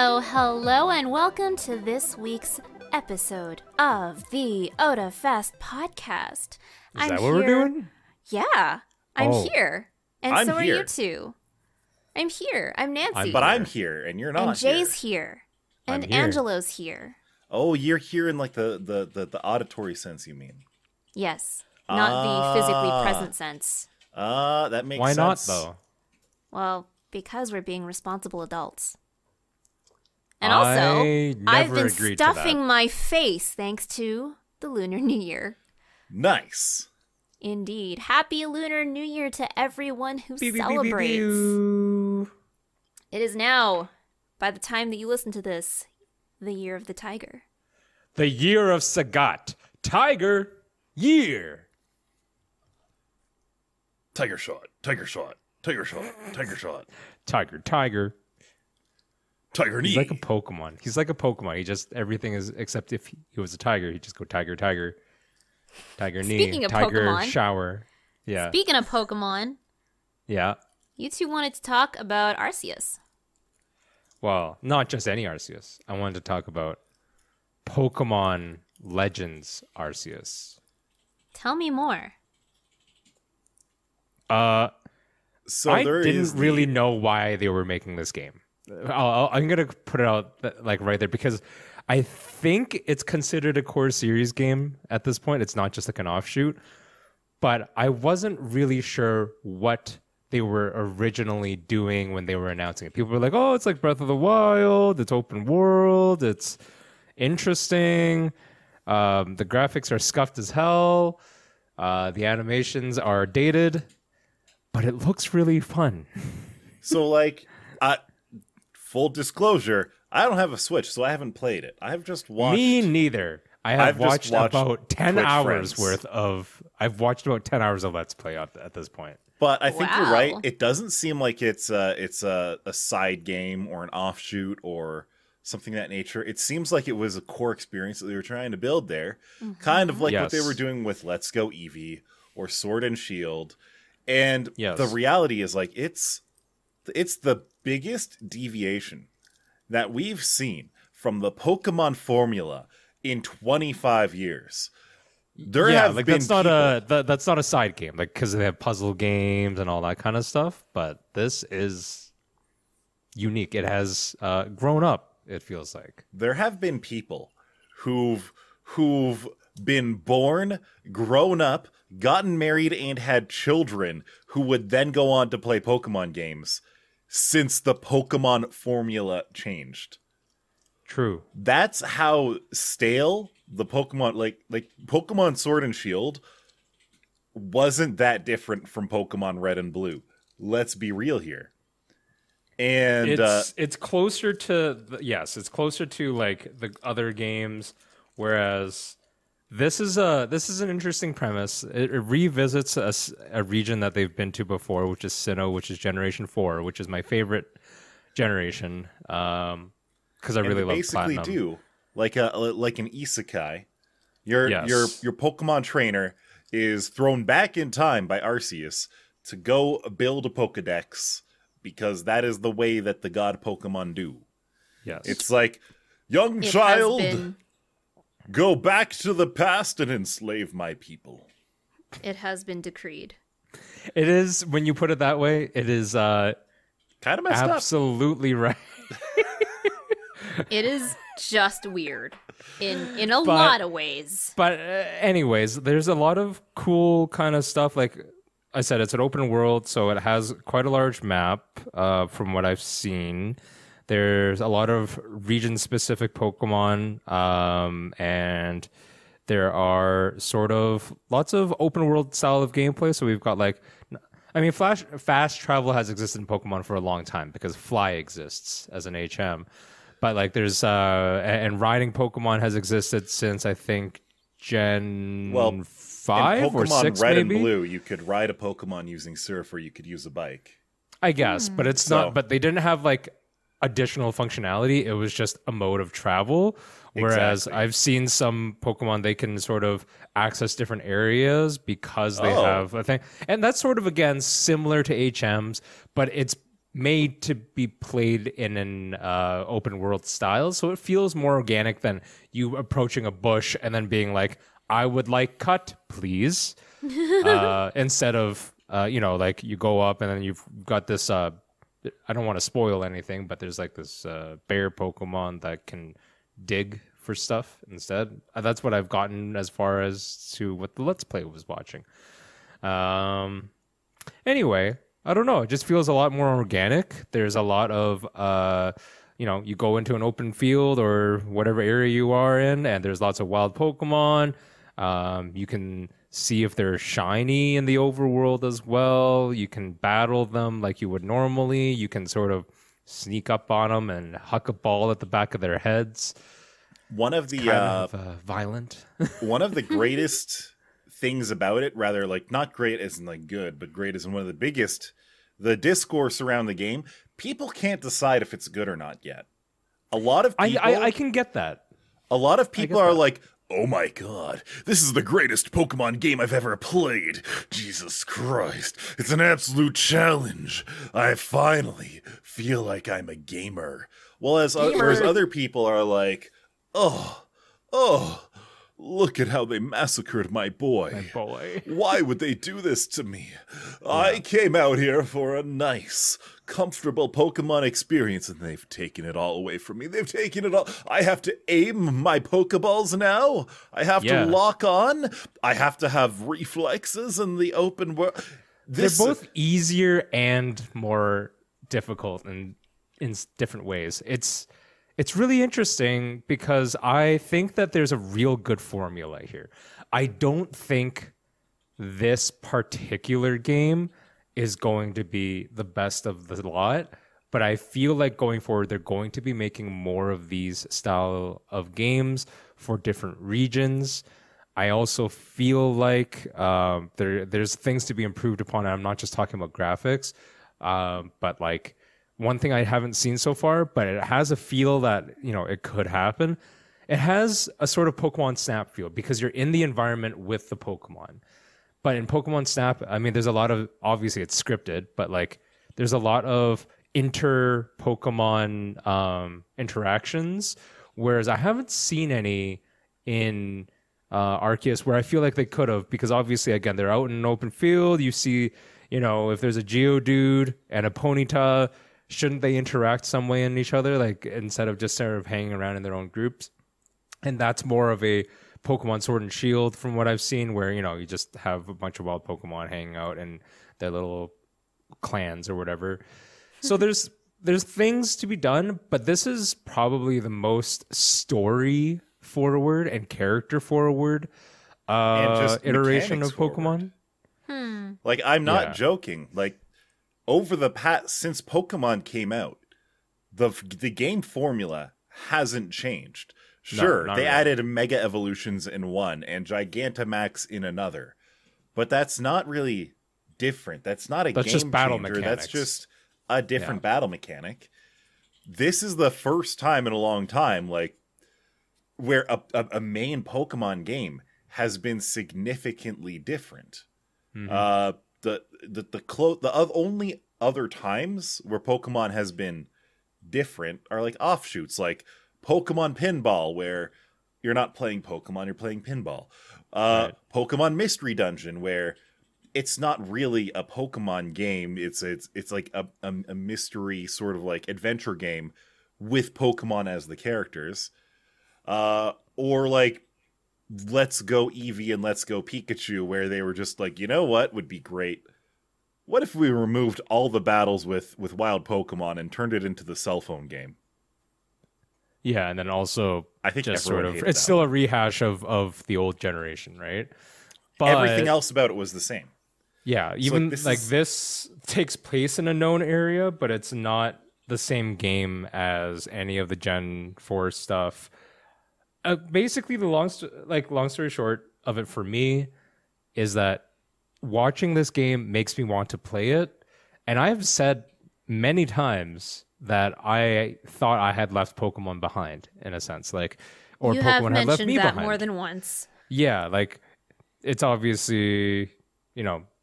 Hello, and welcome to this week's episode of the Otafest podcast. Is that what we're doing? Yeah, I'm here. And I'm so here. are you two. I'm here. I'm Nancy. But I'm here, and you're not. And Jay's here. And I'm here. Angelo's here. Oh, you're here in like the auditory sense, you mean? Yes, not the physically present sense. That makes Why sense. not, though? Well, because we're being responsible adults. And also, I've been stuffing my face thanks to the Lunar New Year. Nice. Indeed. Happy Lunar New Year to everyone who celebrates. It is now, by the time that you listen to this, the year of the tiger. The year of Sagat. Tiger year. Tiger shot. Tiger shot. Tiger shot. Tiger shot. Tiger. Tiger knee. He's like a Pokemon. He just, everything is, except if he was a tiger, he'd just go tiger. Tiger knee. Speaking of tiger Pokemon. shower. Yeah. Speaking of Pokemon, Yeah. you two wanted to talk about Arceus. Well, not just any Arceus. I wanted to talk about Pokemon Legends Arceus. Tell me more. So I there didn't is really know why they were making this game. I'm going to put it out like right there because I think it's considered a core series game at this point. It's not just like an offshoot. But I wasn't really sure what they were originally doing when they were announcing it. People were like, oh, it's like Breath of the Wild. It's open world. It's interesting. The graphics are scuffed as hell. The animations are dated. But it looks really fun. So, like, full disclosure, I don't have a Switch, so I haven't played it. I've just watched. Me neither. I've just watched about 10 Twitch hours friends. worth of. I've watched about 10 hours of Let's Play at this point. But I think you're Wow. right. It doesn't seem like it's a side game or an offshoot or something of that nature. It seems like it was a core experience that they were trying to build there. Kind of like what they Yes. were doing with Let's Go Eevee or Sword and Shield. And Yes. the reality is like it's the biggest deviation that we've seen from the Pokemon formula in 25 years. There Yeah, have like been that's not that's not a side game, like because they have puzzle games and all that kind of stuff. But this is unique. It has grown up. It feels like. there have been people who've been born, grown up, gotten married, and had children who would then go on to play Pokemon games since the Pokemon formula changed. True. That's how stale the Pokemon like Pokemon Sword and Shield wasn't that different from Pokemon Red and Blue. Let's be real here. And It's closer to it's closer to like the other games, whereas this is an interesting premise. It revisits a region that they've been to before, which is Sinnoh, which is Generation 4, which is my favorite generation. Because I really love basically Platinum. do like an isekai. Your Pokemon trainer is thrown back in time by Arceus to go build a Pokedex because that is the way that the god Pokemon do. Yes, It's like, young It child, has been, go back to the past and enslave my people. it has been decreed. it is. When you put it that way, it is Kind of messed up. absolutely right. It is just weird in a lot of ways. But anyways, there's a lot of cool kind of stuff. Like I said, it's an open world, so it has quite a large map from what I've seen. There's a lot of region-specific Pokemon, and there are sort of lots of open world style of gameplay. So we've got like, I mean, fast travel has existed in Pokemon for a long time because Fly exists as an HM. But like there's and riding Pokemon has existed since I think Gen 5 in or Pokemon 6 Red maybe. and Blue, you could ride a Pokemon using Surf, or you could use a bike. I guess, but it's So- not. But they didn't have like additional functionality. It was just a mode of travel. Whereas Exactly. I've seen some Pokemon, they can sort of access different areas because they Oh. have a thing, and that's sort of again similar to HMs, but it's made to be played in an open world style, so it feels more organic than you approaching a bush and then being like, I would like cut, please. Instead of, like you go up and then you've got this, I don't want to spoil anything, but there's like this bear Pokemon that can dig for stuff instead. That's what I've gotten as far as to what the Let's Play was watching. Anyway, I don't know. It just feels a lot more organic. There's a lot of, you go into an open field or whatever area you are in, and there's lots of wild Pokemon. You can see if they're shiny in the overworld as well. You can battle them like you would normally. You can sort of sneak up on them and huck a ball at the back of their heads. One of the violent. One of the greatest things about it, rather like not great as in like good, but great as in one of the biggest, the discourse around the game. People can't decide if it's good or not yet. A lot of people, I can get that. A lot of people are like, oh my god, this is the greatest Pokemon game I've ever played. Jesus Christ, it's an absolute challenge. I finally feel like I'm a gamer. Whereas other people are like, oh, look at how they massacred my boy. My boy. Why would they do this to me? Yeah. I came out here for a nice, comfortable Pokemon experience, and they've taken it all away from me. They've taken it all. I have to aim my Pokeballs now. I have to lock on. I have to have reflexes in the open world. They're both easier and more difficult in different ways. It's really interesting because I think that there's a real good formula here. I don't think this particular game is going to be the best of the lot, but I feel like going forward, they're going to be making more of these style of games for different regions. I also feel like there's things to be improved upon. I'm not just talking about graphics, but like, one thing I haven't seen so far, but it has a feel that, it could happen. It has a sort of Pokemon Snap feel because you're in the environment with the Pokemon. But in Pokemon Snap, I mean, there's a lot of, obviously it's scripted, but like there's a lot of inter-Pokemon interactions, whereas I haven't seen any in Arceus where I feel like they could have, because obviously, again, they're out in an open field. You see, if there's a Geodude and a Ponyta, shouldn't they interact some way in each other, like instead of just sort of hanging around in their own groups? And that's more of a Pokemon Sword and Shield from what I've seen, where you just have a bunch of wild Pokemon hanging out in their little clans or whatever. So there's things to be done, but this is probably the most story forward and character forward iteration of Pokemon. Like, I'm not joking. Like, over the past, since Pokemon came out, the game formula hasn't changed. Sure, they added Mega Evolutions in one and Gigantamax in another, but that's not really different. That's not a game just battle changer. mechanics. That's just a different battle mechanic. This is the first time in a long time, like, where a main Pokemon game has been significantly different. Mm-hmm. The only other times where Pokemon has been different are like offshoots, like Pokemon Pinball, where you're not playing Pokemon, you're playing pinball. Right. Pokemon Mystery Dungeon, where it's not really a Pokemon game. It's like a mystery sort of like adventure game with Pokemon as the characters. Or like Let's Go Eevee and Let's Go Pikachu, where they were just like, you know what would be great? What if we removed all the battles with wild Pokemon and turned it into the cell phone game? Yeah, and then also, I think just sort of, it's still a rehash of the old generation, right? But everything else about it was the same. Yeah, even so this takes place in a known area, but it's not the same game as any of the Gen 4 stuff. Basically, the long story short of it for me is that watching this game makes me want to play it. And I've said many times that I thought I had left Pokemon behind, in a sense, like, or you Pokemon had left me behind. You have mentioned that more than once. Yeah, like, it's obviously,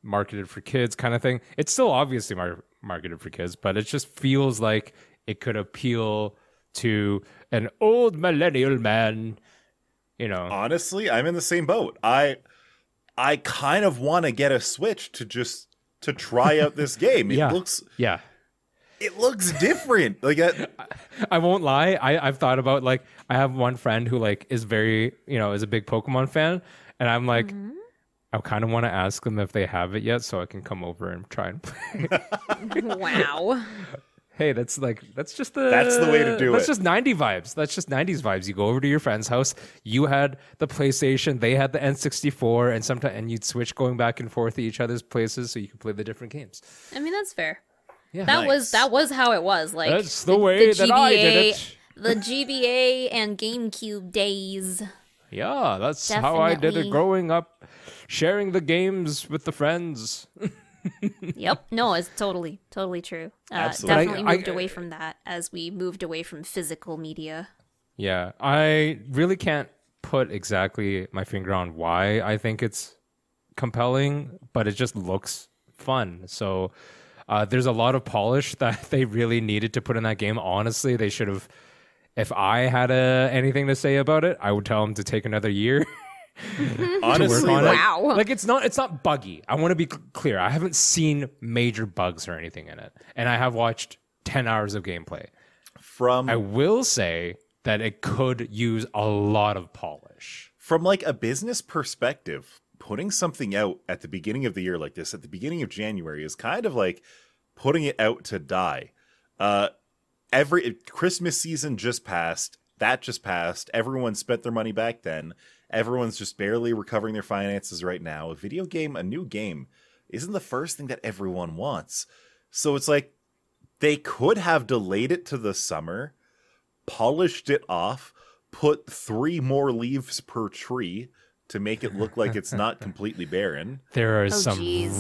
marketed for kids kind of thing. It's still obviously marketed for kids, but it just feels like it could appeal to an old millennial man, you know. Honestly, I'm in the same boat. I kind of want to get a Switch to try out this game. It looks different. Like I won't lie. I've thought about, like, I have one friend who like is very, is a big Pokemon fan, and I'm like, I kind of want to ask them if they have it yet, so I can come over and try and play. Wow. Hey, that's the way to do it. That's just 90 vibes. That's just 90s vibes. You go over to your friend's house. You had the PlayStation. They had the N64, and you'd switch going back and forth to each other's places so you could play the different games. I mean, that's fair. Yeah, that was how it was. Like, that's the way that I did it. The GBA and GameCube days. Yeah, that's how I did it growing up, sharing the games with the friends. Yep. No, it's totally true. Absolutely. Definitely moved away from that as we moved away from physical media. Yeah, I really can't put exactly my finger on why I think it's compelling, but it just looks fun. So there's a lot of polish that they really needed to put in that game. Honestly, they should have. If I had anything to say about it, I would tell them to take another year. Honestly, wow. Like it's not buggy. I want to be clear. I haven't seen major bugs or anything in it, and I have watched 10 hours of gameplay. I will say that it could use a lot of polish. From like a business perspective, putting something out at the beginning of the year like this, at the beginning of January, is kind of like putting it out to die. Every Christmas season just passed. That just passed. Everyone spent their money back then. Everyone's just barely recovering their finances right now. A new game, isn't the first thing that everyone wants. So it's like they could have delayed it to the summer, polished it off, put 3 more leaves per tree to make it look like it's not completely barren. There are some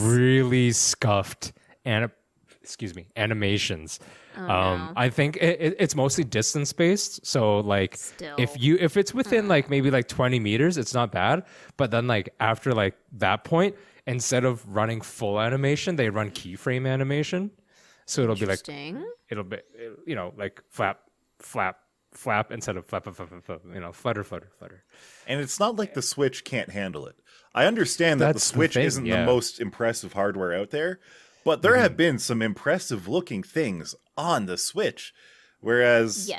really scuffed animations. No. I think it's mostly distance based. So like if it's within like maybe like 20 meters, it's not bad. But then like after like that point, instead of running full animation, they run keyframe animation. So it'll be like like flap instead of flap, flutter. And it's not like the Switch can't handle it. I understand that the Switch isn't the most impressive hardware out there, but there have been some impressive looking things on the Switch. Whereas,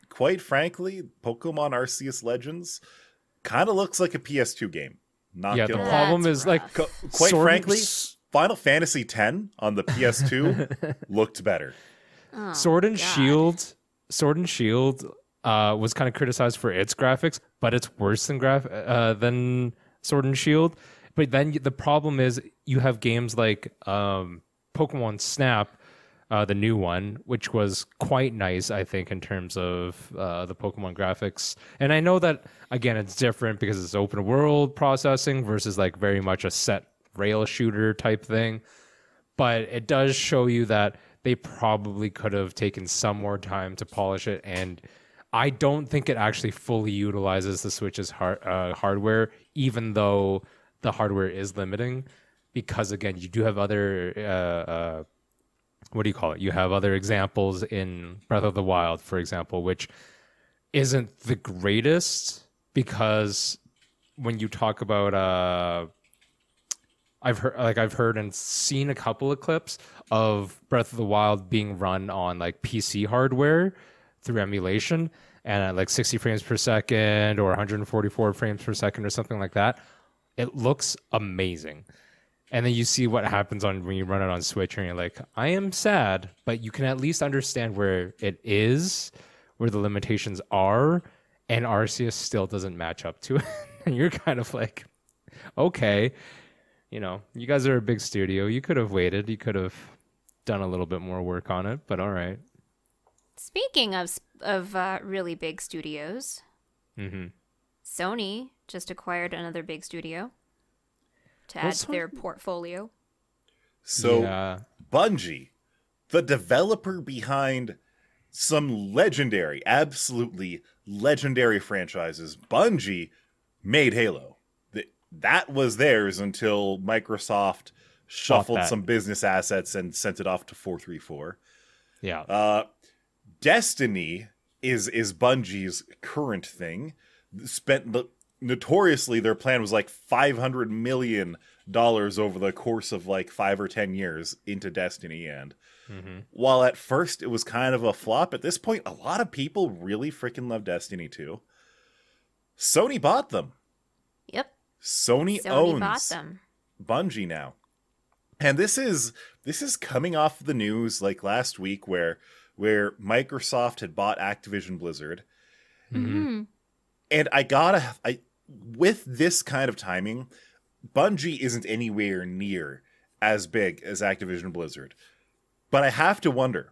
quite frankly, Pokemon Arceus Legends kind of looks like a PS2 game. The problem is like, quite frankly, Final Fantasy X on the PS2 looked better. Sword and Shield was kind of criticized for its graphics, but it's worse than Sword and Shield. But then the problem is you have games like Pokemon Snap, the new one, which was quite nice, I think, in terms of the Pokemon graphics. And I know that, again, it's different because it's open world processing versus like very much a set rail shooter type thing. But it does show you that they probably could have taken some more time to polish it. And I don't think it actually fully utilizes the Switch's hardware, even though the hardware is limiting, because again, you do have other you have other examples in Breath of the Wild, for example, which isn't the greatest, because when you talk about I've heard and seen a couple of clips of Breath of the Wild being run on like PC hardware through emulation and at like 60 frames per second or 144 frames per second or something like that. It looks amazing. And then you see what happens when you run it on Switch, and you're like, I am sad, but you can at least understand where it is, where the limitations are, and Arceus still doesn't match up to it. And you're kind of like, okay, you guys are a big studio. You could have waited. You could have done a little bit more work on it, but all right. Speaking of really big studios, Sony just acquired another big studio to add to their portfolio. So, Bungie, the developer behind some absolutely legendary franchises, Bungie made Halo. That was theirs until Microsoft shuffled some business assets and sent it off to 434. Yeah. Destiny is Bungie's current thing. Notoriously, their plan was like $500 million over the course of like 5 or 10 years into Destiny. And while at first it was kind of a flop, at this point, a lot of people really freaking love Destiny 2. Sony bought them. Yep. Sony owns bought them. Bungie now. And this is coming off the news like last week where Microsoft had bought Activision Blizzard. Mm-hmm. And with this kind of timing, Bungie isn't anywhere near as big as Activision Blizzard. But I have to wonder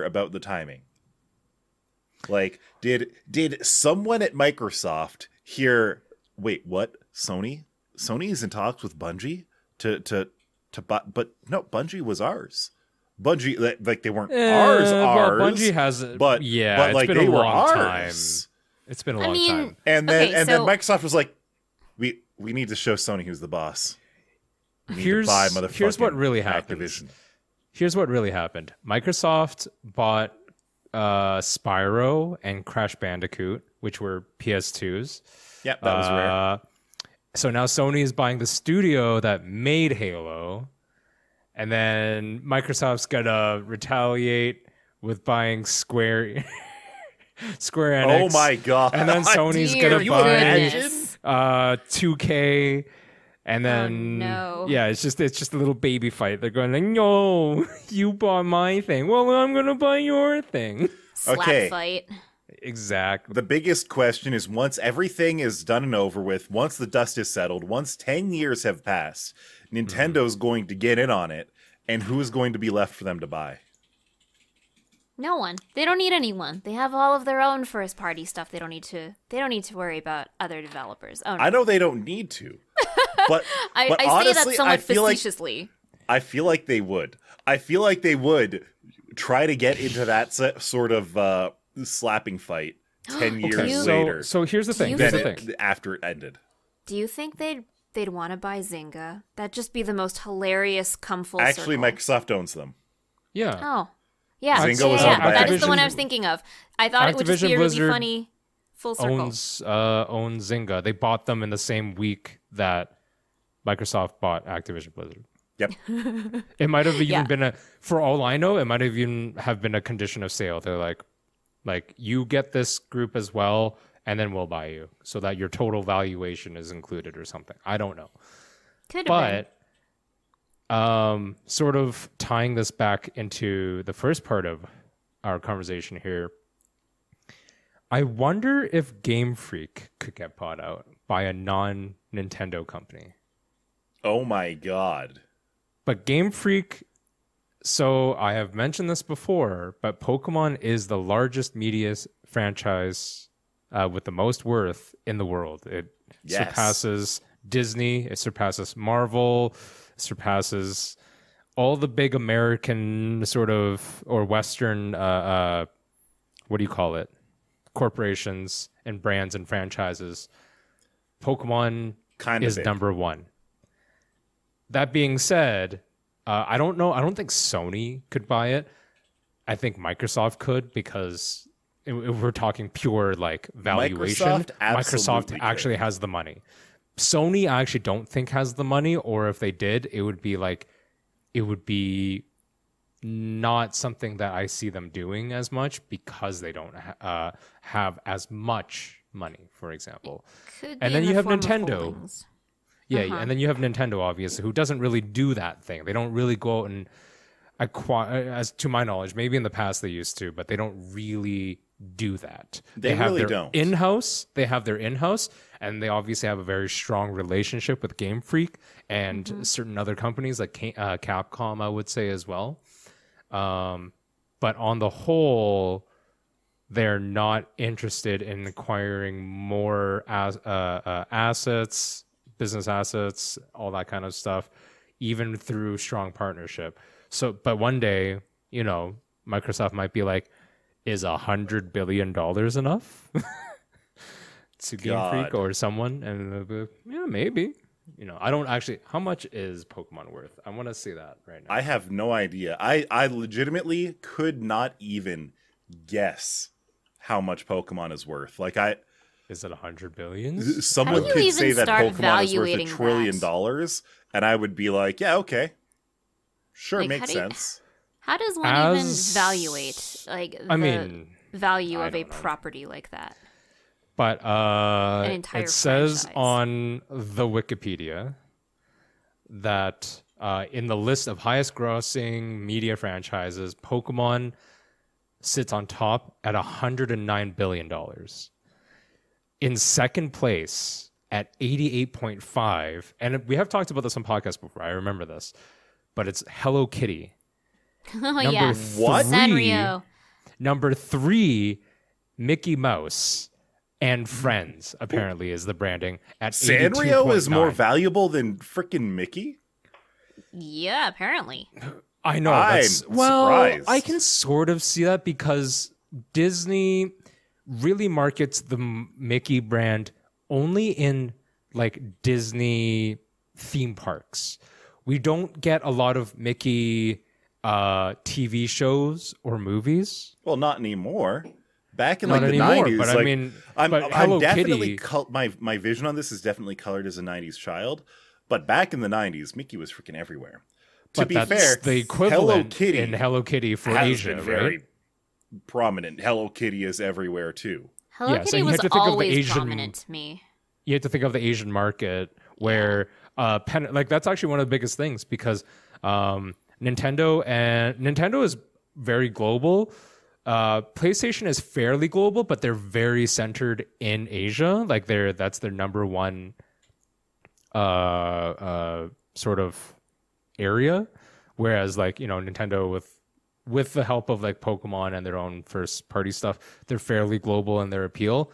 about the timing. Like, did someone at Microsoft hear, wait, what? Sony is in talks with Bungie to buy, but no, Bungie was ours. Bungie, like they weren't ours. Well, Bungie has, but like they were ours. It's been a long time. And then Microsoft was like, we need to show Sony who's the boss. Here's what really happened. Activision. Here's what really happened. Microsoft bought Spyro and Crash Bandicoot, which were PS2s. Yep, that was rare. So now Sony is buying the studio that made Halo, and then Microsoft's gonna retaliate with buying Square Enix. Oh my god! And then Sony's gonna buy 2K. And then, it's just a little baby fight. They're going like, no, you bought my thing. Well, I'm going to buy your thing. Slap fight. Exactly. The biggest question is once everything is done and over with, once the dust is settled, once 10 years have passed, Nintendo's going to get in on it. And who's going to be left for them to buy? No one. They don't need anyone. They have all of their own first party stuff. They don't need to worry about other developers. Oh, no. I know they don't need to. But I honestly, say that somewhat facetiously. I feel like they would. I feel like they would try to get into that sort of slapping fight 10 years later. So here's the thing. After it ended. Do you think they'd want to buy Zynga? That'd just be the most hilarious come full circle. Actually, Microsoft owns them. Yeah. Oh. Yeah. Zynga was owned by that is the one I was thinking of. I thought it would just be a really Blizzard funny full circle. Owns Zynga. They bought them in the same week that Microsoft bought Activision Blizzard. Yep. It might have even been for all I know, it might have even have been a condition of sale. They're like you get this group as well, and then we'll buy you, so that your total valuation is included or something. I don't know. Could have been. Sort of tying this back into the first part of our conversation here, I wonder if Game Freak could get bought out by a non-Nintendo company. Oh my god. But Game Freak, so I have mentioned this before, but Pokemon is the largest media franchise with the most worth in the world. It surpasses Disney, it surpasses Marvel, it surpasses all the big American sort of, or Western, what do you call it? Corporations and brands and franchises. Pokemon is number one. That being said, I don't know. I don't think Sony could buy it. I think Microsoft could, because if we're talking pure like valuation, Microsoft actually has the money. Sony, I actually don't think has the money, or if they did, it would be not something that I see them doing as much, because they don't have as much money, for example. And then you have Nintendo. Yeah, and then you have Nintendo, obviously, who doesn't really do that thing. They don't really go out and acquire, as to my knowledge, maybe in the past they used to, but they don't really do that. They have really their don't. In-house. They have their in-house, and they obviously have a very strong relationship with Game Freak and certain other companies like Capcom, I would say, as well. But on the whole, they're not interested in acquiring more assets, business assets, all that kind of stuff, even through strong partnership. So, but one day, Microsoft might be like, is $100 billion enough to Game Freak or someone? And they'll be like, yeah, maybe. I don't actually. How much is Pokemon worth? I want to see that right now. I have no idea. I legitimately could not even guess how much Pokemon is worth. Like Is it 100 billion? Someone could say that Pokemon is worth $1 trillion, and I would be like, yeah, okay. Sure, like, makes sense. How does one even evaluate the value of a property like that? But An entire it says franchise. on the Wikipedia that in the list of highest grossing media franchises, Pokemon sits on top at $109 billion. In second place at 88.5, and we have talked about this on podcasts before, I remember this, but it's Hello Kitty. Oh, yes. What? Sanrio. Number 3, Mickey Mouse and Friends, apparently, is the branding at Sanrio is more valuable than freaking Mickey? Yeah, apparently. I know. I'm surprised. I can sort of see that because Disney really markets the Mickey brand only in like Disney theme parks. We don't get a lot of Mickey TV shows or movies. Well, not anymore. Back in Not the anymore, 90s, but like, I mean, I'm Hello definitely Kitty. my vision on this is definitely colored as a 90s child. But back in the 90s, Mickey was freaking everywhere. To But be that's fair, the equivalent Hello Kitty in Hello Kitty for has Asia, been very right? prominent. Hello Kitty is everywhere too. Hello Yeah, so Kitty you was have to think of the always Asian- prominent to me. You have to think of the Asian market where like that's actually one of the biggest things because Nintendo is very global. PlayStation is fairly global, but they're very centered in Asia. Like that's their number one sort of area. Whereas like, Nintendo with the help of like Pokemon and their own first party stuff, they're fairly global in their appeal.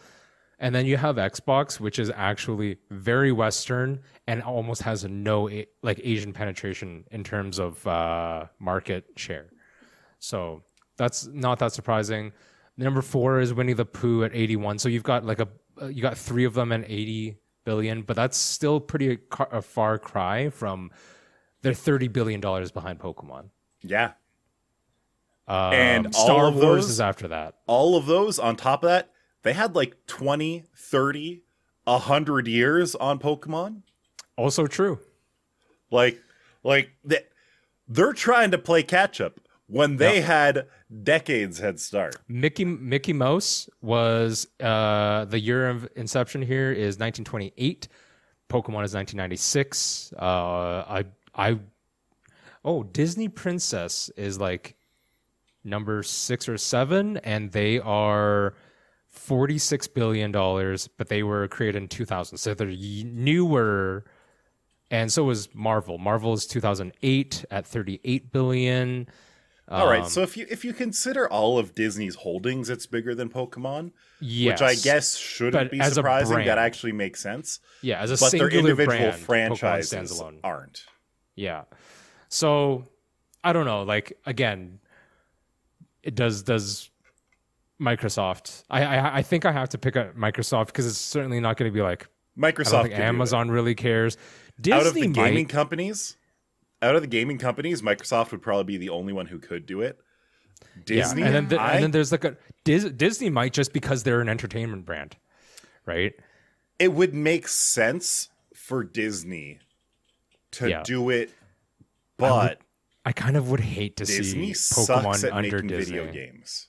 And then you have Xbox, which is actually very Western and almost has no like Asian penetration in terms of market share. So that's not that surprising. Number 4 is Winnie the Pooh at 81. So you've got like you got 3 of them at 80 billion, but that's still pretty a far cry from their $30 billion behind Pokemon. Yeah. And Star all of Wars those, is after that. All of those, on top of that, they had like 20, 30, 100 years on Pokemon. Also true. Like they're trying to play catch up when they had decades head start. Mickey Mouse was the year of inception here is 1928. Pokemon is 1996. Disney Princess is like number 6 or 7, and they are $46 billion, but they were created in 2000, so they're newer. And so was Marvel. Marvel is 2008 at $38 billion. All right, so if you consider all of Disney's holdings, it's bigger than Pokemon, yes, which I guess shouldn't be surprising. That actually makes sense. Yeah, as a but singular their individual brand, franchises stands alone. Aren't. Yeah, so I don't know. Like again, it does Microsoft? I think I have to pick up Microsoft because it's certainly not going to be like Microsoft. I don't think Amazon really cares. Disney out of the gaming companies, Microsoft would probably be the only one who could do it. Disney, yeah. and then there's like Disney might just because they're an entertainment brand, right? It would make sense for Disney to do it, but I kind of would hate to Disney see Pokemon sucks at under making Disney. video games.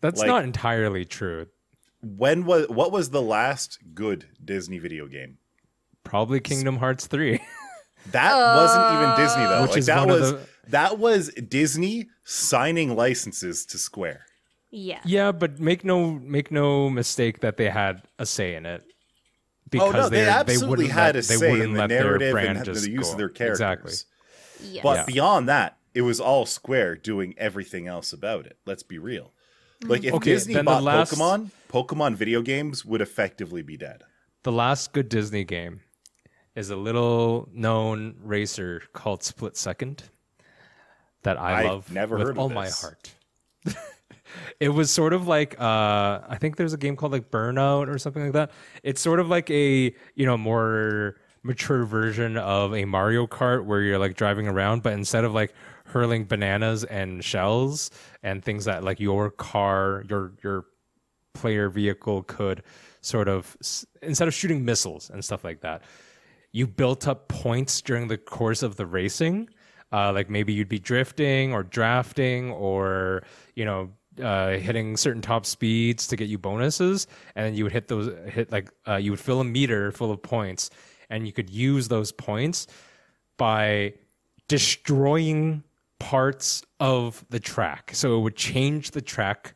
That's not entirely true. What was the last good Disney video game? Probably Kingdom Hearts 3. That wasn't even Disney though. Which is that was Disney signing licenses to Square. Yeah. Yeah, but make no mistake that they had a say in it. Because they absolutely had a say in the narrative and the use of their characters. Exactly. Yes. But beyond that, it was all Square doing everything else about it. Let's be real. Like if Disney bought Pokemon video games would effectively be dead. The last good Disney game is a little known racer called Split Second that I love never with heard of all this. my heart. It was sort of like I think there's a game called like Burnout or something like that. It's sort of like a, you know, more mature version of a Mario Kart where you're like driving around, but instead of like hurling bananas and shells and things that like your car, your player vehicle could sort of, instead of shooting missiles and stuff like that, you built up points during the course of the racing. Like maybe you'd be drifting or drafting or, you know, hitting certain top speeds to get you bonuses, and then you would you would fill a meter full of points, and you could use those points by destroying parts of the track. So it would change the track,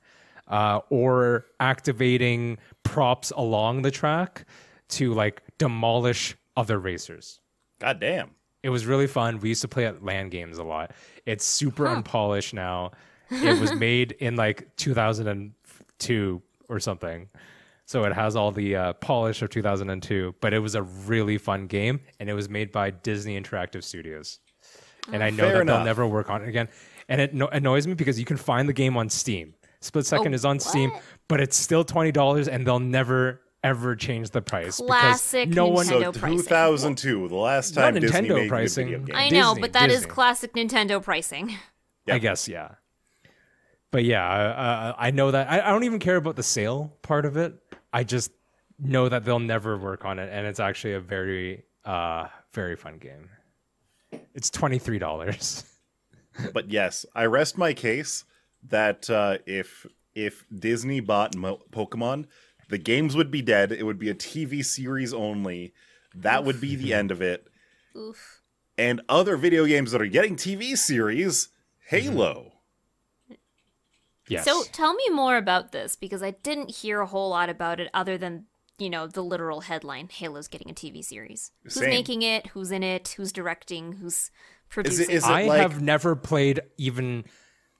or activating props along the track to like demolish other racers. God damn. It was really fun. We used to play at LAN games a lot. It's super unpolished now. It was made in like 2002 or something. So it has all the polish of 2002, but it was a really fun game, and it was made by Disney Interactive Studios. And I know that they'll never work on it again. And it annoys me because you can find the game on Steam. Split Second is on Steam, but it's still $20, and they'll never ever change the price. Classic because no one. Nintendo So pricing. 2002, the last time Not Disney Nintendo made pricing. a video game. I know, Disney, but that is Disney. classic Nintendo pricing. Yeah. I guess, yeah. But yeah, I know that. I don't even care about the sale part of it. I just know that they'll never work on it, and it's actually a very, very fun game. It's $23. But yes, I rest my case that if Disney bought Pokemon, the games would be dead. It would be a TV series only. That would be the end of it. Oof. And other video games that are getting TV series, Halo. Yes. So tell me more about this, because I didn't hear a whole lot about it other than, you know, the literal headline, Halo's getting a TV series. Who's Same. making it? Who's in it? Who's directing? Who's producing? is it I like- have never played even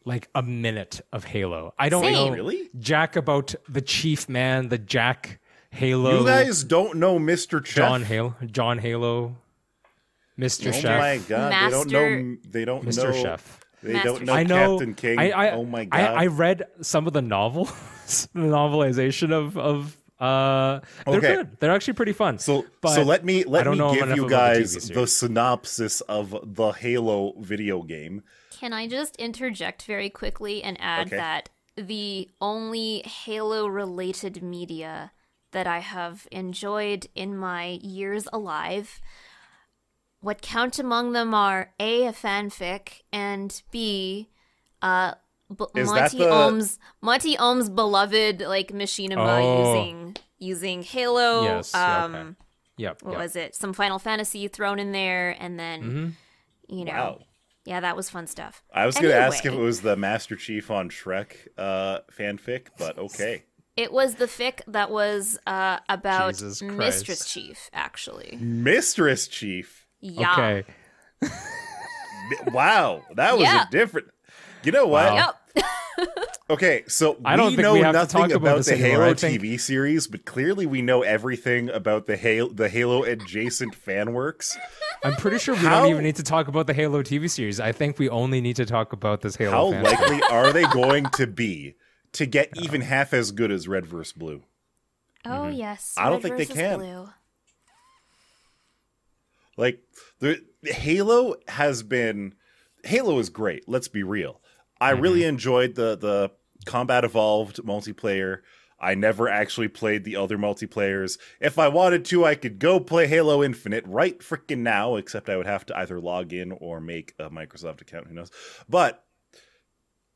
like a minute of Halo. I don't Same. know Really? jack about the Chief Man, the Jack Halo. You guys don't know Mr. Chef? John Halo, Mr. Oh Chef. my god, they don't Mr. know Chef. They Master don't know Chef. I know. Captain King. Oh my god. I read some of the novels, the novelization of they're Okay. good. They're actually pretty fun. So But let me I don't know give enough you about the guys TV the series. synopsis of the Halo video game. Can I just interject very quickly and add Okay. that the only Halo-related media that I have enjoyed in my years alive, what count among them are A, a fanfic, and B, Is that Monty the- Ohm's beloved like machinima using Halo. Yes. Yeah, okay. Yep. What yep. was it? Some Final Fantasy thrown in there, and then you know, Wow. yeah, that was fun stuff. I was going to ask if Anyway. it was the Master Chief on Shrek fanfic, but okay. It was the fic that was about Jesus Christ. Mistress Chief, actually. Mistress Chief. Yeah. Okay. Wow, that was Yeah. a different. You know what? Wow. Yep. Okay, so I don't we think know we have to nothing talk about about this the anymore. Halo I think- TV series, but clearly we know everything about the Halo adjacent fan works. I'm pretty sure we How- don't even need to talk about the Halo TV series. I think we only need to talk about this Halo. How fan likely are they going to be to get even half as good as Red vs. Blue? Oh yes. I don't Red think they versus can. Blue. Like Halo is great. Let's be real. I really enjoyed the Combat Evolved multiplayer. I never actually played the other multiplayers. If I wanted to, I could go play Halo Infinite right freaking now, except I would have to either log in or make a Microsoft account, who knows. But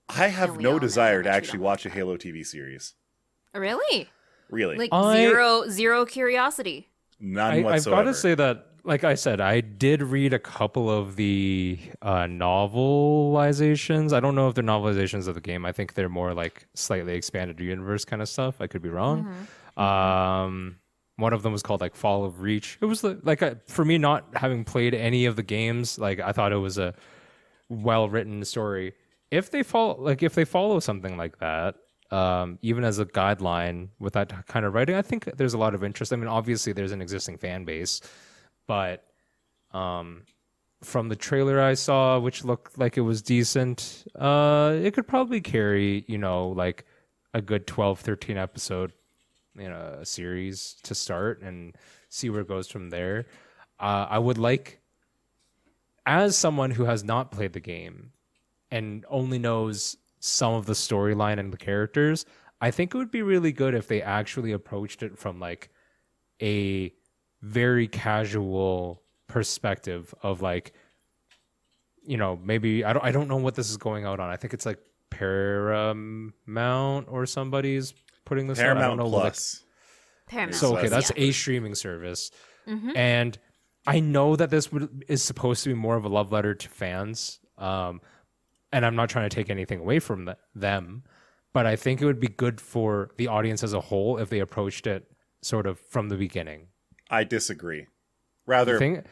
I have we no all know desire to that you actually don't watch a Halo TV series. Really? Really. Like I- zero curiosity. None I've whatsoever. got to say that, like I said, I did read a couple of the novelizations. I don't know if they're novelizations of the game. I think they're more like slightly expanded universe kind of stuff. I could be wrong. One of them was called like Fall of Reach. It was for me, not having played any of the games, like I thought it was a well-written story. If they follow something like that, even as a guideline with that kind of writing, I think there's a lot of interest. I mean, obviously there's an existing fan base, but from the trailer I saw, which looked like it was decent, it could probably carry, like a good 12, 13 episode, series to start and see where it goes from there. I would like, as someone who has not played the game and only knows some of the storyline and the characters, I think it would be really good if they actually approached it from like a very casual perspective of like, maybe I don't know what this is going out on. I think it's like Paramount or somebody's putting this Paramount on. I don't know Plus. Paramount. So okay, Plus, that's yeah. a streaming service, Mhm. and I know that this is supposed to be more of a love letter to fans. And I'm not trying to take anything away from them, but I think it would be good for the audience as a whole if they approached it sort of from the beginning. I disagree. Rather, Think,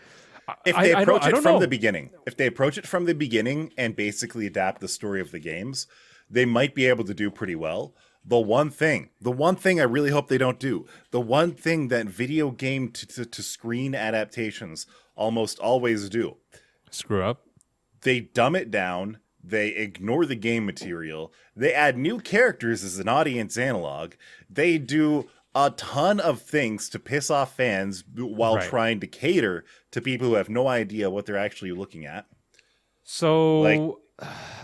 if they approach I it don't from know. the beginning, if they approach it from the beginning and basically adapt the story of the games, they might be able to do pretty well. The one thing I really hope they don't do, the one thing that video game to screen adaptations almost always do, Screw up. they dumb it down, they ignore the game material, they add new characters as an audience analog, they do a ton of things to piss off fans while Right. trying to cater to people who have no idea what they're actually looking at. So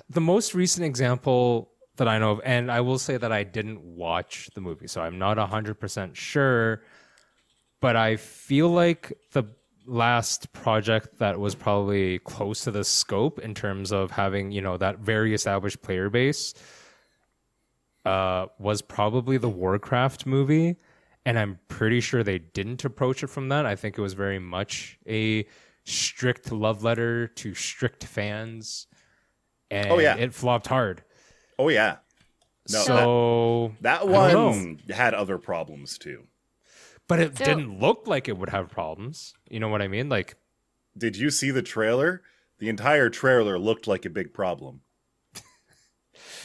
the most recent example that I know of, and I will say that I didn't watch the movie, so I'm not 100% sure, but I feel like the last project that was probably close to the scope in terms of having, that very established player base was probably the Warcraft movie. And I'm pretty sure they didn't approach it from that. I think it was very much a strict love letter to strict fans. And Oh, yeah. it flopped hard. Oh yeah. No, So that I don't know. one had other problems too. But it So- didn't look like it would have problems. You know what I mean? Like, Did you see the trailer? The entire trailer looked like a big problem.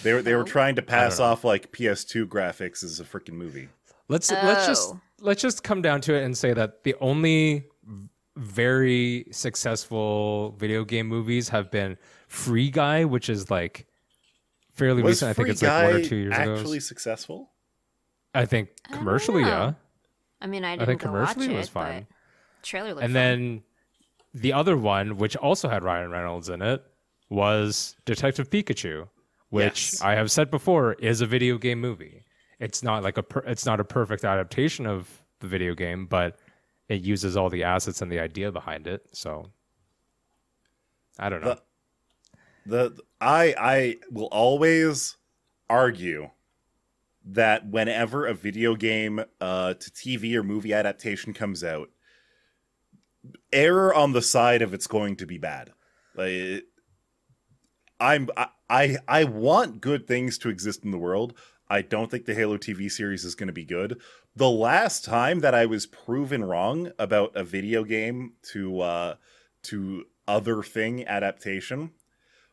They were trying to pass know. off like PS2 graphics as a freaking movie. let's Oh. just come down to it and say that the only very successful video game movies have been Free Guy, which is like fairly Was recent. I think Free it's like 1 or Guy 2 years actually ago. successful? I think I don't commercially, know. yeah. I mean, I I didn't think go watch commercially it it, was fine. but trailer looked And fun. then the other one, which also had Ryan Reynolds in it, was Detective Pikachu, which Yes. I have said before is a video game movie. It's not like it's not a perfect adaptation of the video game, but it uses all the assets and the idea behind it. So I don't know. I will always argue that whenever a video game to TV or movie adaptation comes out, error on the side of it's going to be bad. Like, I want good things to exist in the world. I don't think the Halo TV series is going to be good. The last time that I was proven wrong about a video game to other thing adaptation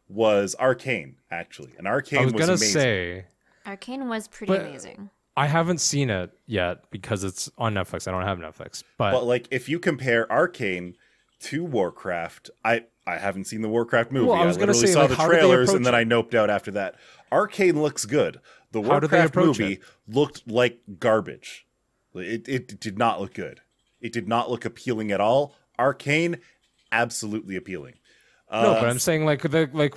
was Arcane, actually. And Arcane I was gonna amazing. say Arcane was pretty But- amazing. I haven't seen it yet because it's on Netflix. I don't have Netflix, But like, if you compare Arcane to Warcraft, I haven't seen the Warcraft movie. Well, I I was gonna literally say, saw like, the how did they trailers approach and then it? I noped out after that. Arcane looks good. The How did they Warcraft approach movie it? looked like garbage. It did not look good. It did not look appealing at all. Arcane, absolutely appealing. no, but I'm saying like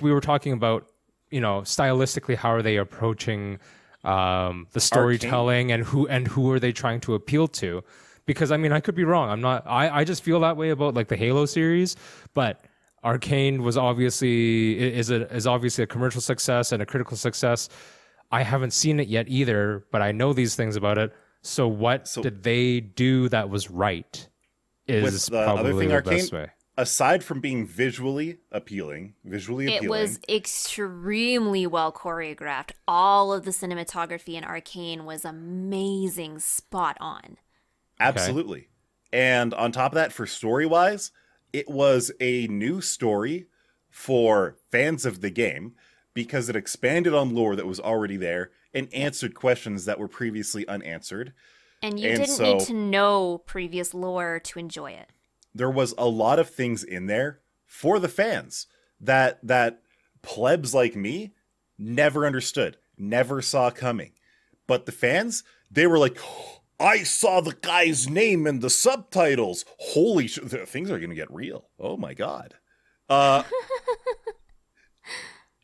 we were talking about, stylistically, how are they approaching the storytelling and who are they trying to appeal to? Because I mean, I could be wrong. I'm not. I just feel that way about like the Halo series, but Arcane was is obviously a commercial success and a critical success. I haven't seen it yet either, but I know these things about it. So what did they do that was right? Is With the probably other thing, the Arcane, best way. aside from being visually appealing, It was extremely well choreographed. All of the cinematography in Arcane was amazing, spot on. absolutely. And on top of that, for story-wise, it was a new story for fans of the game because it expanded on lore that was already there and answered questions that were previously unanswered. And you And didn't so- need to know previous lore to enjoy it. There was a lot of things in there for the fans that plebs like me never understood, never saw coming. But the fans, they were like, I saw the guy's name in the subtitles. Holy shit, things are going to get real. Oh my God.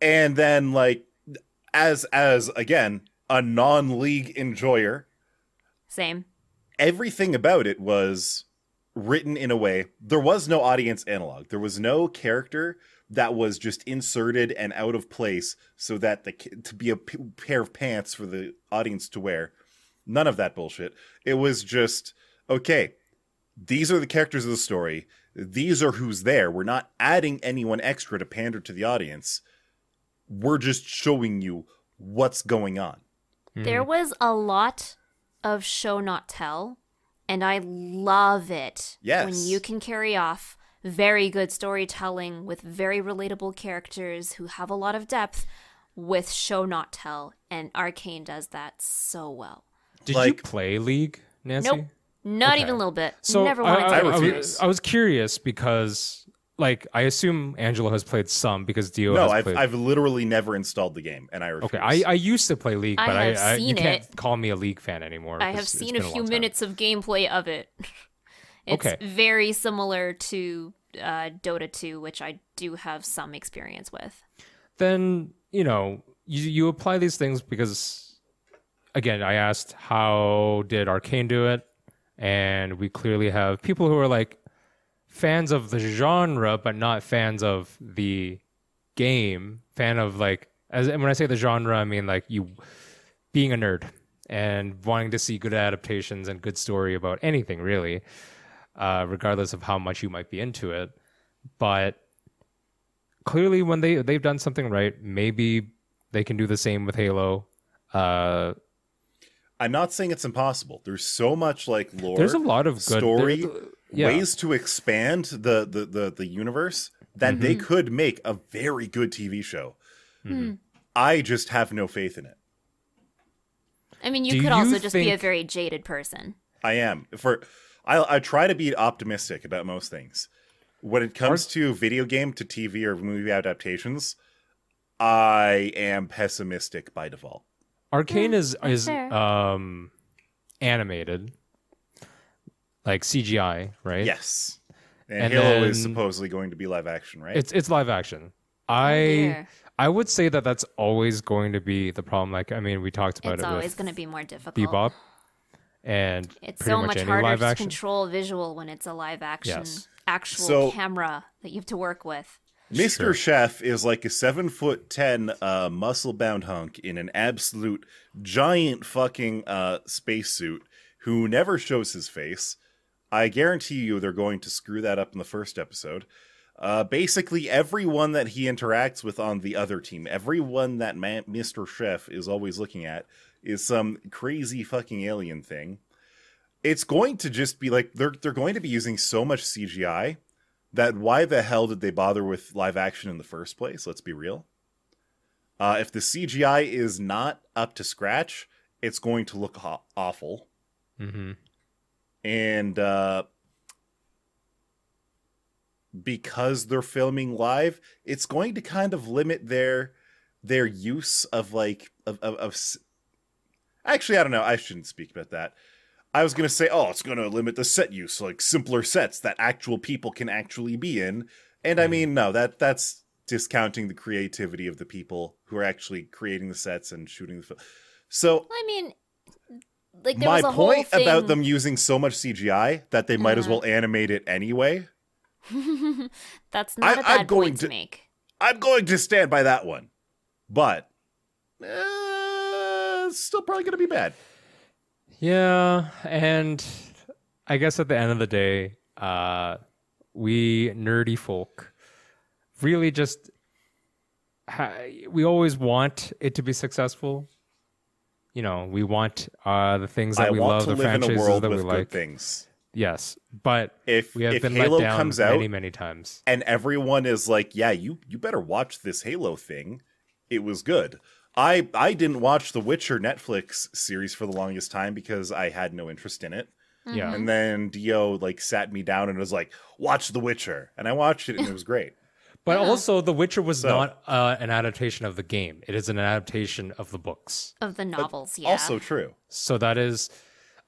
And then, like, as again, a non-league enjoyer, Same. everything about it was written in a way. There was no audience analog. There was no character that was just inserted and out of place so that to be a pair of pants for the audience to wear. None of that bullshit. It was just, okay, these are the characters of the story. These are who's there. We're not adding anyone extra to pander to the audience. We're just showing you what's going on. There was a lot of show not tell, and I love it Yes. when you can carry off very good storytelling with very relatable characters who have a lot of depth with show not tell, and Arcane does that so well. Did Like- you play League, Nancy? Nope, not Okay. even a little bit. So Never wanted to. I play it. refuse. I was curious because, like, I assume Angelo has played some because Dio No, has played. I've literally never installed the game, and I refuse. Okay, I used to play League, I but have you seen can't it. call me a League fan anymore. I have 'cause it's seen been a long few time. minutes of gameplay of it. It's Okay. very similar to Dota 2, which I do have some experience with. Then, you apply these things because, again, I asked how did Arcane do it, and we clearly have people who are like fans of the genre but not fans of the game, fan of, like, and when I say the genre, I mean like you being a nerd and wanting to see good adaptations and good story about anything really, regardless of how much you might be into it. But clearly when they've done something right, maybe they can do the same with Halo. I'm not saying it's impossible. There's so much like lore. There's a lot of good story, yeah. ways to expand the universe that they could make a very good TV show. I just have no faith in it. I mean, Do you could also you just be a think- very jaded person. I am. I try to be optimistic about most things. When it comes to video game to TV or movie adaptations, I am pessimistic by default. Arcane is fair. animated, like CGI, right? Yes. And And Halo is then- supposedly going to be live action, right? It's live action. dear. I would say that that's always going to be the problem. Like, I mean, we talked about It's it always with going to be more difficult. Bebop, and It's pretty so much much any harder live to action. control visual when it's a live action, Yes. actual So- camera that you have to work with. Mr. Sure. Chef is like a 7'10" muscle-bound hunk in an absolute giant fucking spacesuit who never shows his face. I guarantee you they're going to screw that up in the first episode. Basically, everyone that he interacts with on the other team, everyone that Mr. Chef is always looking at, is some crazy fucking alien thing. It's going to just be like they're going to be using so much CGI that why the hell did they bother with live action in the first place? Let's be real. If the CGI is not up to scratch, it's going to look awful. Mm-hmm. And because they're filming live, it's going to kind of limit their use of like actually, I don't know. I shouldn't speak about that. I was going to say, it's going to limit the set use, like simpler sets that actual people can actually be in. And I mean, no, that's discounting the creativity of the people who are actually creating the sets and shooting the film. So I mean, like there my was a whole point thing about them using so much CGI that they might as well animate it anyway. That's not a I'm bad going point to- to make. I'm going to stand by that one. But it's still probably going to be bad. Yeah, and I guess at the end of the day, we nerdy folk really just we always want it to be successful. We want the things that I we want love, to the live in a franchises world that we with good like. things. Yes, but If we have been Halo let down comes out many, many times. and everyone is like, yeah, you better watch this Halo thing. It was good. I didn't watch the Witcher Netflix series for the longest time because I had no interest in it. Yeah. And then Dio like sat me down and was like, "Watch The Witcher," and I watched it and it was great. But also, The Witcher was not an adaptation of the game. It is an adaptation of the books. Of the novels, yeah. Also true. So that is,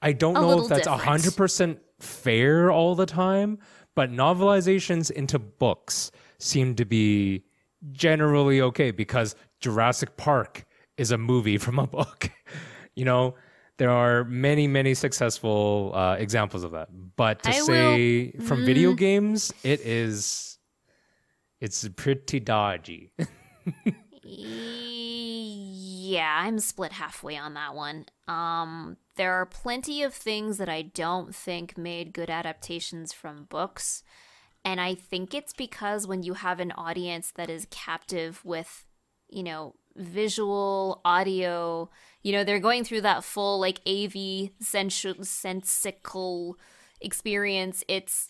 I don't know if that's 100% fair all the time, but novelizations into books seem to be generally okay because Jurassic Park is a movie from a book. You know, there are many, many successful examples of that. But to say from video games, it's pretty dodgy. Yeah, I'm split halfway on that one. There are plenty of things that I don't think made good adaptations from books. And I think it's because when you have an audience that is captive with, you know, visual, audio, you know, they're going through that full, like, AV sensical experience, it's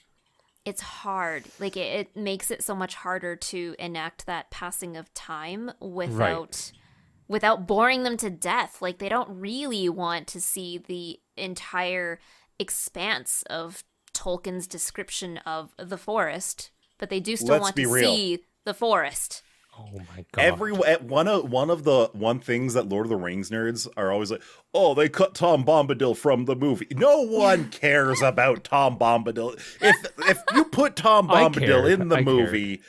hard. Like, it makes it so much harder to enact that passing of time without boring them to death. Like, they don't really want to see the entire expanse of Tolkien's description of the forest, but they do still want to see the forest. Oh my god! One things that Lord of the Rings nerds are always like, oh, they cut Tom Bombadil from the movie. No one cares about Tom Bombadil. If you put Tom Bombadil in the movie,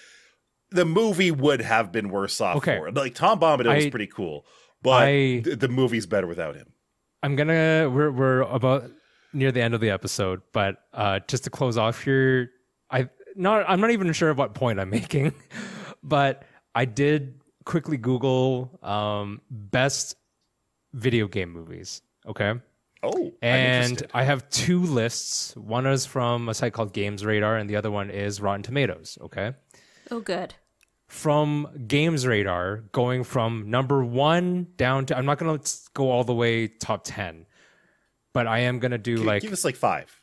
the movie would have been worse off for it. Like, Tom Bombadil is pretty cool, but the movie's better without him. We're about near the end of the episode, but just to close off here, I'm not even sure what point I'm making, but I did quickly Google best video game movies. Okay. Oh, and I have two lists. One is from a site called Games Radar, and the other one is Rotten Tomatoes. Okay. Oh, good. From Games Radar, going from number 1 down to, I'm not going to go all the way top 10, but I am going to do give us like 5.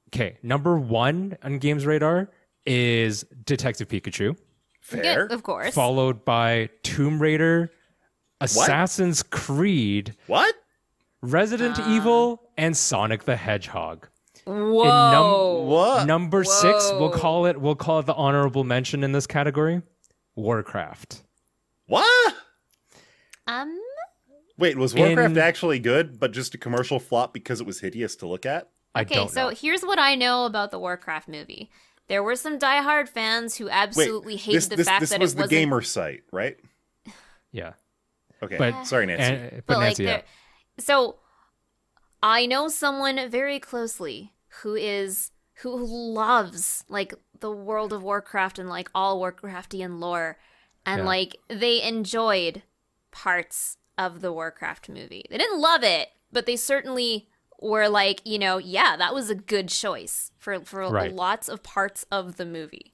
Okay. Number 1 on Games Radar is Detective Pikachu. Fair. Yeah, of course. Followed by Tomb Raider, Assassin's Creed, Resident Evil, and Sonic the Hedgehog. Whoa. Number 6, we'll call it the honorable mention in this category. Warcraft. What? Wait, was Warcraft actually good, but just a commercial flop because it was hideous to look at? Okay, so here's what I know about the Warcraft movie. There were some diehard fans who absolutely hated the fact that it wasn't... This was the gamer site, right? Yeah. Okay, but, sorry, Nancy. But Nancy, yeah. So, I know someone very closely who loves, like, the World of Warcraft and, like, all Warcraftian lore. And, like, they enjoyed parts of the Warcraft movie. They didn't love it, but they certainly... were like, you know, yeah, that was a good choice for lots of parts of the movie.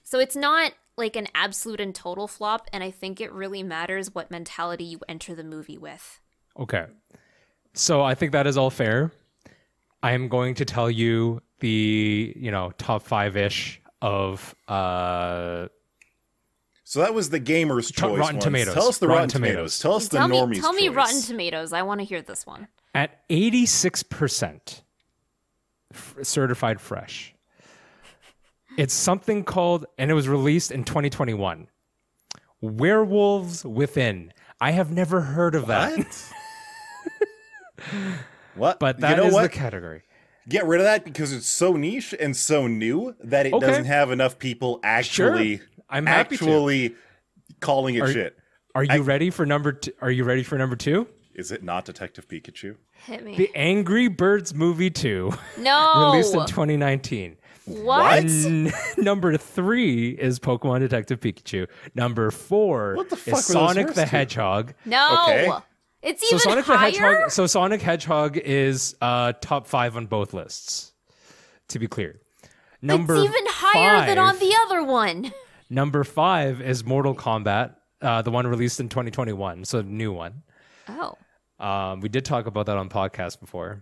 So it's not like an absolute and total flop, and I think it really matters what mentality you enter the movie with. Okay. So I think that is all fair. I am going to tell you the, top 5-ish of... So that was the gamer's choice. Rotten Tomatoes. Tell us the Rotten Tomatoes. Tell us the normie's Tell me choice. Rotten Tomatoes. I want to hear this one. At 86% certified fresh. It's something called, and it was released in 2021, Werewolves Within. I have never heard of that. What? But that is the category. Get rid of that because it's so niche and so new that it doesn't have enough people actually... Sure. I'm happy to. Calling it shit. Are you ready for number 2? Are you ready for number 2? Is it not Detective Pikachu? Hit me. The Angry Birds Movie 2. No. Released in 2019. What? And number 3 is Pokemon Detective Pikachu. Number 4 is Sonic the Hedgehog. No. Okay. It's even higher? Sonic Hedgehog is top 5 on both lists, to be clear. It's even higher than on the other one. Number 5 is Mortal Kombat, the one released in 2021, so the new one. Oh. We did talk about that on podcast before.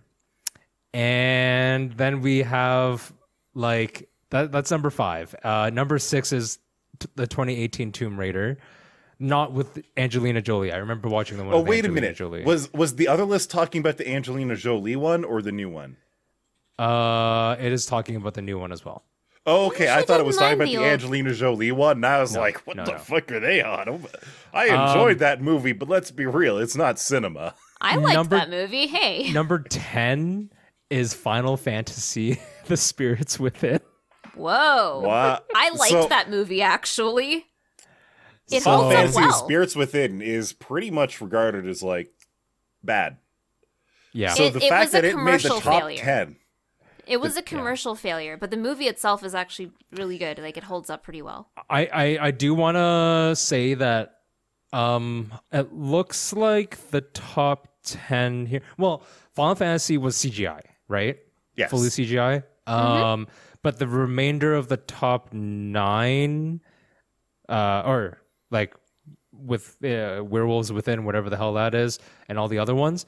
And then we have, like, that's number 5. Number 6 is the 2018 Tomb Raider, not with Angelina Jolie. I remember watching the one with wait Angelina a minute. Jolie. Was the other list talking about the Angelina Jolie one or the new one? It is talking about the new one as well. Oh, okay, I thought it was talking about didn't the mind the Angelina Jolie one, and I was like, what the fuck are they on? I enjoyed that movie, but let's be real, it's not cinema. I liked that movie. Hey. Number 10 is Final Fantasy: The Spirits Within. Whoa. What? I liked that movie, actually. It Final holds up Fantasy well. Spirits Within is pretty much regarded as, like, bad. Yeah. So It the was fact a that it made the commercial top failure. 10... It was a commercial failure, but the movie itself is actually really good. Like, it holds up pretty well. I do want to say that it looks like the top 10 here. Well, Final Fantasy was CGI, right? Yes. Fully CGI. But the remainder of the top 9, or like with Werewolves Within, whatever the hell that is, and all the other ones,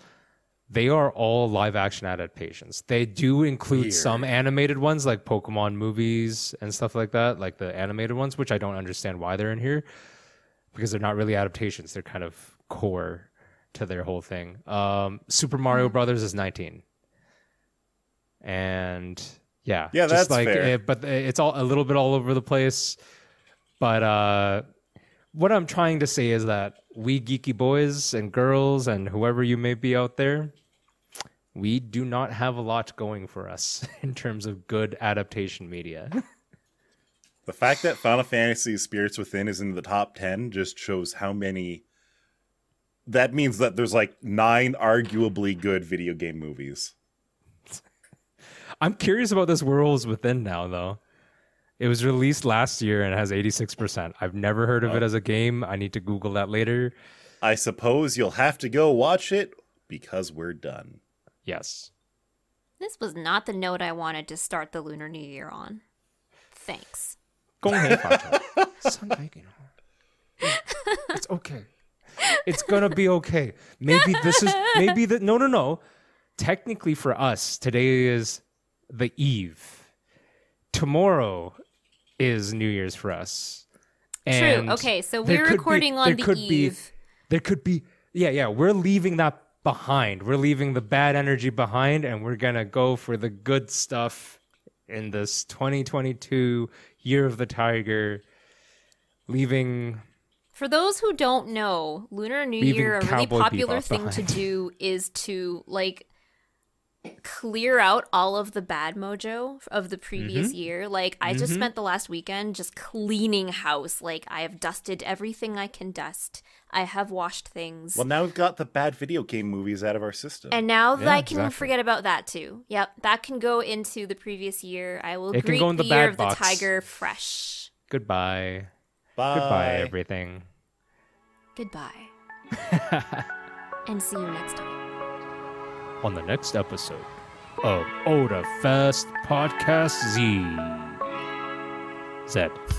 they are all live action adaptations. They do include some animated ones like Pokemon movies and stuff like that, like the animated ones, which I don't understand why they're in here because they're not really adaptations. They're kind of core to their whole thing. Super Mario Brothers is 19. And yeah, Yeah, just that's like fair. but it's all a little bit all over the place. But what I'm trying to say is that we geeky boys and girls and whoever you may be out there, we do not have a lot going for us in terms of good adaptation media. The fact that Final Fantasy Spirits Within is in the top 10 just shows how many... That means that there's like 9 arguably good video game movies. I'm curious about this Worlds Within now, though. It was released last year and it has 86%. I've never heard of it as a game. I need to Google that later. I suppose you'll have to go watch it because we're done. Yes. This was not the note I wanted to start the Lunar New Year on. Thanks. Go ahead, Pacha. It's okay. It's gonna be okay. Maybe no. Technically for us, today is the eve. Tomorrow is New Year's for us. And True. Okay, so there we're could recording be- on there the could be- eve. There could be, yeah, we're leaving that behind. We're leaving the bad energy behind, and we're gonna go for the good stuff in this 2022 Year of the Tiger. Leaving For those who don't know, Lunar New Leaving Year, a really Cowboy popular Bebop thing to behind. do is to, like, clear out all of the bad mojo of the previous year. Like, I just spent the last weekend just cleaning house. Like, I have dusted everything I can dust. I have washed things. Well, now we've got the bad video game movies out of our system. And now that Yeah, I can exactly. forget about that too. Yep, that can go into the previous year. I will It can greet go in the the Year bad of the box. Tiger fresh. goodbye. Bye. Goodbye, everything. Goodbye. And see you next time. On the next episode of Otafest Podcast Z.